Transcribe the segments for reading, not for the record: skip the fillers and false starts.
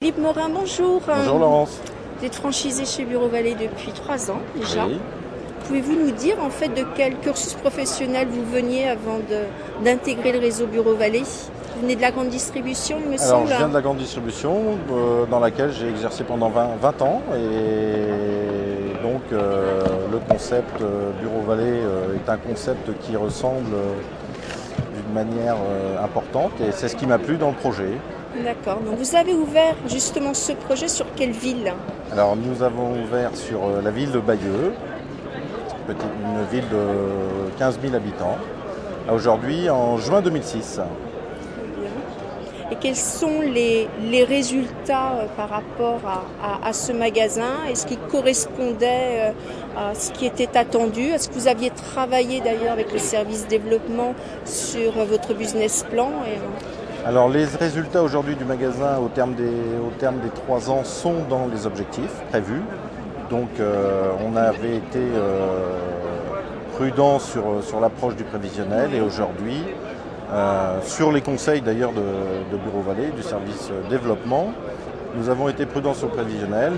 Philippe Morin, bonjour. Bonjour Laurence. Vous êtes franchisé chez Bureau Vallée depuis 3 ans déjà. Oui. Pouvez-vous nous dire en fait de quel cursus professionnel vous veniez avant d'intégrer le réseau Bureau Vallée? Vous venez de la grande distribution, il me Alors semble. je viens de la grande distribution dans laquelle j'ai exercé pendant 20 ans et donc le concept Bureau Vallée est un concept qui ressemble d'une manière importante et c'est ce qui m'a plu dans le projet. D'accord. Donc vous avez ouvert justement ce projet sur quelle ville? Alors nous avons ouvert sur la ville de Bayeux, une ville de 15 000 habitants, aujourd'hui en juin 2006. Et quels sont les résultats par rapport à ce magasin? Est-ce qu'il correspondait à ce qui était attendu? Est-ce que vous aviez travaillé d'ailleurs avec le service développement sur votre business plan? Alors les résultats aujourd'hui du magasin au terme des 3 ans sont dans les objectifs prévus. Donc on avait été prudent sur l'approche du prévisionnel et aujourd'hui, sur les conseils d'ailleurs de Bureau Vallée, du service développement, nous avons été prudents sur le prévisionnel,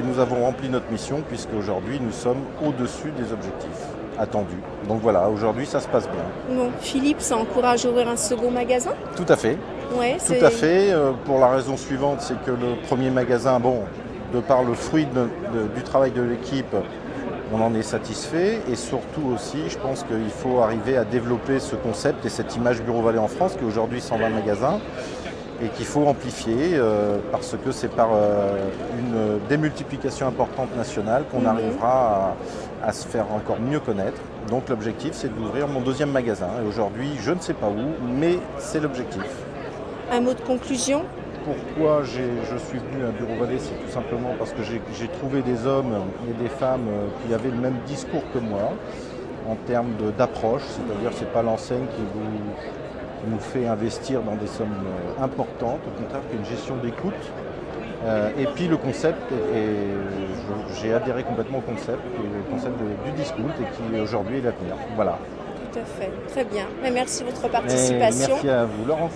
nous avons rempli notre mission puisque aujourd'hui nous sommes au-dessus des objectifs attendus. Donc voilà, aujourd'hui ça se passe bien. Bon, Philippe, ça encourage à ouvrir un second magasin? Tout à fait. Ouais, Tout à fait, pour la raison suivante, c'est que le premier magasin, de par le fruit du travail de l'équipe, on en est satisfait et surtout aussi, je pense qu'il faut arriver à développer ce concept et cette image Bureau Vallée en France qui est aujourd'hui 120 magasins et qu'il faut amplifier parce que c'est par une démultiplication importante nationale qu'on arrivera à se faire encore mieux connaître. Donc l'objectif, c'est d'ouvrir mon deuxième magasin et aujourd'hui, je ne sais pas où, mais c'est l'objectif. Un mot de conclusion? Pourquoi je suis venu à Bureau Vallée, c'est tout simplement parce que j'ai trouvé des hommes et des femmes qui avaient le même discours que moi en termes d'approche, c'est-à-dire que ce n'est pas l'enseigne qui nous fait investir dans des sommes importantes, au contraire qu'une gestion d'écoute. Et puis le concept, j'ai adhéré complètement au concept, qui est le concept du discount et qui aujourd'hui est l'avenir. Voilà. Tout à fait, très bien. Merci de votre participation. Merci à vous Laurence.